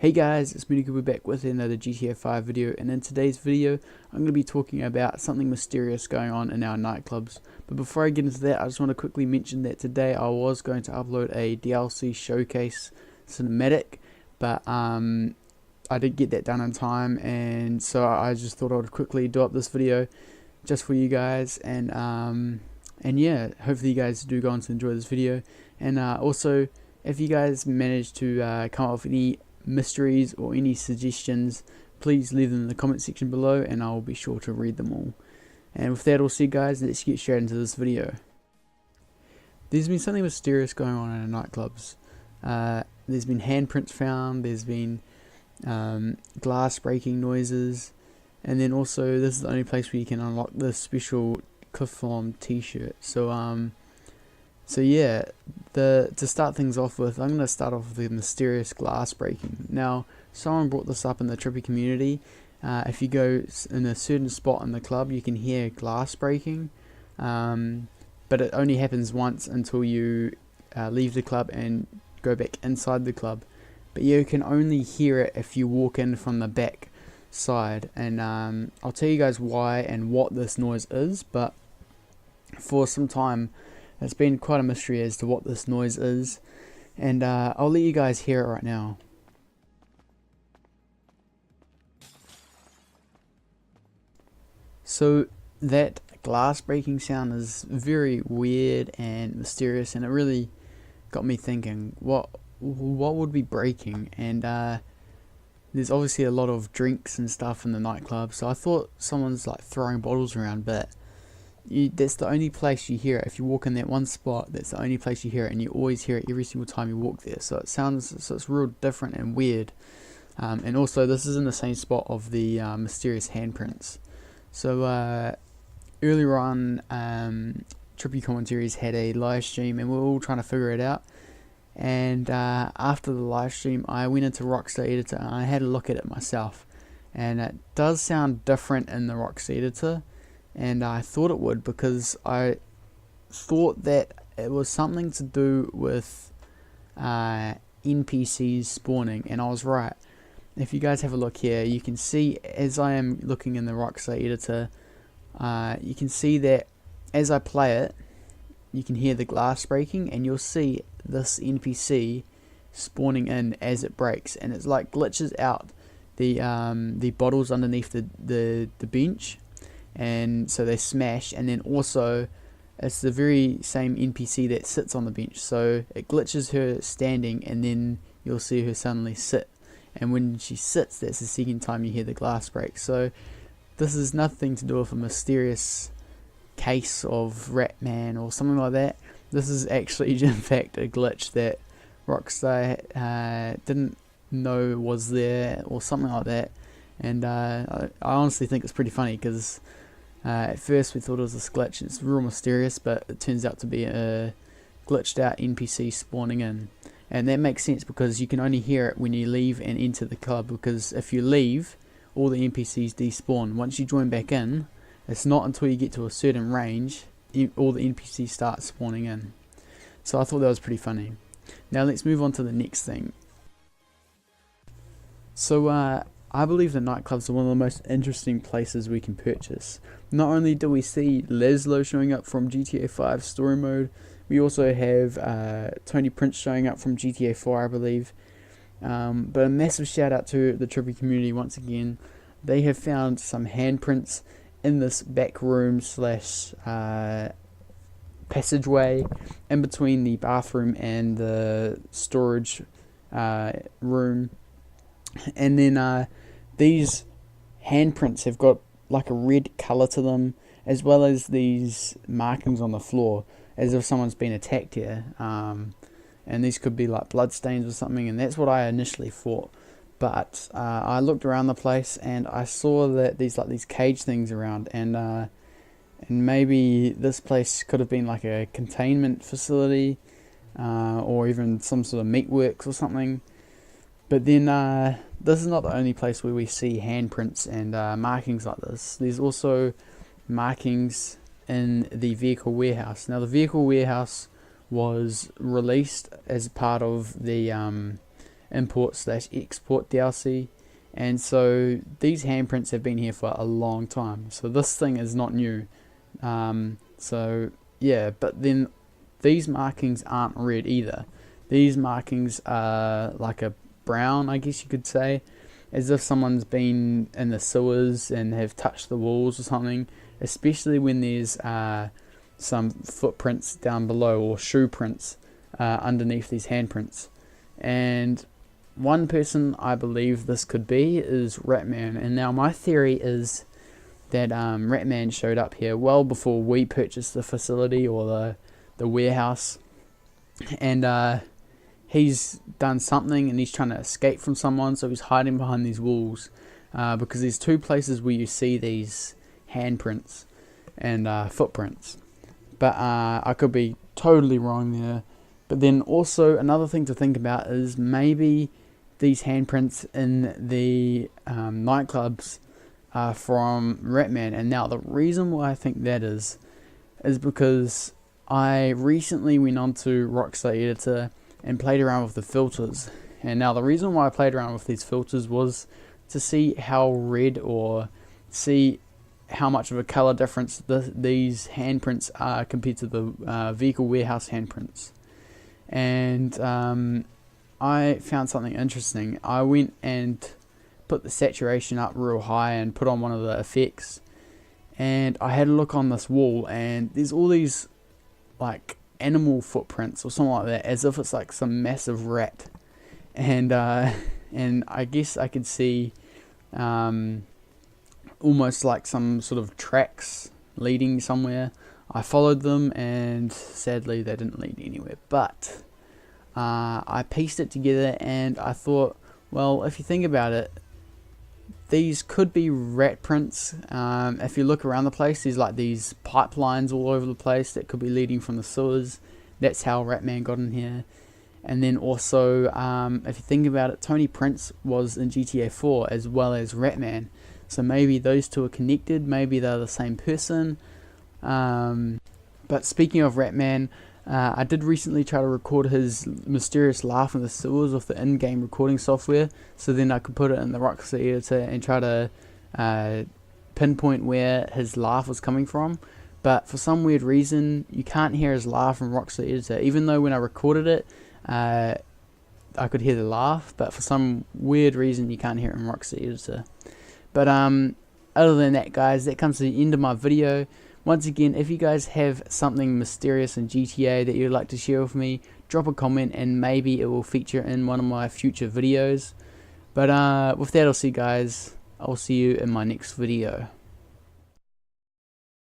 Hey guys, it's me, we're back with another GTA 5 video, and in today's video I'm going to be talking about something mysterious going on in our nightclubs. But before I get into that, I just want to quickly mention that today I was going to upload a DLC showcase cinematic, but I didn't get that done in time, and so I just thought I would quickly do up this video just for you guys, and yeah, hopefully you guys do go on to enjoy this video. And also, if you guys manage to come up with any mysteries or any suggestions, please leave them in the comment section below and I will be sure to read them all. And with that all said, guys, let's get straight into this video. There's been something mysterious going on in our nightclubs. There's been handprints found, there's been glass breaking noises, and then also this is the only place where you can unlock this special Cliff-Lom t-shirt. So yeah, to start things off with, I'm going to start off with the mysterious glass breaking. Now, someone brought this up in the Trippy community. If you go in a certain spot in the club, you can hear glass breaking, but it only happens once until you leave the club and go back inside the club. But you can only hear it if you walk in from the back side, and I'll tell you guys why and what this noise is, but for some time it's been quite a mystery as to what this noise is, and I'll let you guys hear it right now. So that glass breaking sound is very weird and mysterious, and it really got me thinking, what would be breaking? And there's obviously a lot of drinks and stuff in the nightclub, so I thought someone's like throwing bottles around, but that's the only place you hear it. If you walk in that one spot, that's the only place you hear it, and you always hear it every single time you walk there. So it's real different and weird. And also, this is in the same spot of the mysterious handprints. So earlier on, Trippy Commentaries had a live stream, and we were all trying to figure it out. And after the live stream, I went into Rockstar Editor and I had a look at it myself, and it does sound different in the Rockstar Editor. And I thought it would, because I thought that it was something to do with NPCs spawning, and I was right. If you guys have a look here, you can see, as I am looking in the Rockstar Editor, you can see that as I play it, you can hear the glass breaking, and you'll see this NPC spawning in as it breaks, and it's like glitches out the bottles underneath the bench, and so they smash, and then also it's the very same NPC that sits on the bench, so it glitches her standing, and then you'll see her suddenly sit, and when she sits, that's the second time you hear the glass break. So this is nothing to do with a mysterious case of Ratman or something like that. This is actually in fact a glitch that Rockstar didn't know was there or something like that. And I honestly think it's pretty funny, because at first we thought it was this glitch. It's real mysterious, but it turns out to be a glitched out NPC spawning in. And that makes sense, because you can only hear it when you leave and enter the club, because if you leave, all the NPCs despawn. Once you join back in, it's not until you get to a certain range all the NPCs start spawning in. So I thought that was pretty funny. Now let's move on to the next thing. So I believe the nightclubs are one of the most interesting places we can purchase. Not only do we see Leslo showing up from GTA 5 story mode, we also have Tony Prince showing up from GTA 4, I believe. But a massive shout out to the Trippy community once again. They have found some handprints in this back room slash passageway in between the bathroom and the storage room. And then these handprints have got like a red colour to them, as well as these markings on the floor, as if someone's been attacked here. And these could be like blood stains or something, and that's what I initially thought. But I looked around the place and I saw that these cage things around, and maybe this place could have been like a containment facility, or even some sort of meatworks or something. But then this is not the only place where we see handprints and markings like this. There's also markings in the vehicle warehouse. Now the vehicle warehouse was released as part of the import slash export DLC. And so these handprints have been here for a long time, so this thing is not new. So yeah, but then these markings aren't red either. These markings are like a brown, I guess you could say, as if someone's been in the sewers and have touched the walls or something, especially when there's some footprints down below, or shoe prints underneath these handprints. And one person I believe this could be is Ratman. And now my theory is that Ratman showed up here well before we purchased the facility or the warehouse, and he's done something and he's trying to escape from someone, so he's hiding behind these walls, because there's two places where you see these handprints and footprints, but I could be totally wrong there. But then also another thing to think about is maybe these handprints in the nightclubs are from Ratman. And now the reason why I think that is because I recently went onto Rockstar Editor and played around with the filters. And now the reason why I played around with these filters was to see how red, or see how much of a color difference these handprints are compared to the vehicle warehouse handprints. And I found something interesting. I went and put the saturation up real high and put on one of the effects, and I had a look on this wall, and there's all these like animal footprints or something like that, as if it's like some massive rat. And I guess I could see almost like some sort of tracks leading somewhere. I followed them, and sadly they didn't lead anywhere, but I pieced it together, and I thought, well, if you think about it, these could be rat prints. If you look around the place, there's like these pipelines all over the place that could be leading from the sewers. That's how Ratman got in here. And then also, if you think about it, Tony Prince was in GTA 4 as well as Ratman. So maybe those two are connected, maybe they're the same person. But speaking of Ratman, I did recently try to record his mysterious laugh in the sewers with the in-game recording software, so then I could put it in the Rockstar Editor and try to pinpoint where his laugh was coming from. But for some weird reason, you can't hear his laugh in Rockstar Editor, even though when I recorded it, I could hear the laugh, but for some weird reason you can't hear it in Rockstar Editor. But other than that, guys, that comes to the end of my video. Once again, if you guys have something mysterious in GTA that you'd like to share with me, drop a comment and maybe it will feature in one of my future videos. But with that, I'll see you guys. I'll see you in my next video.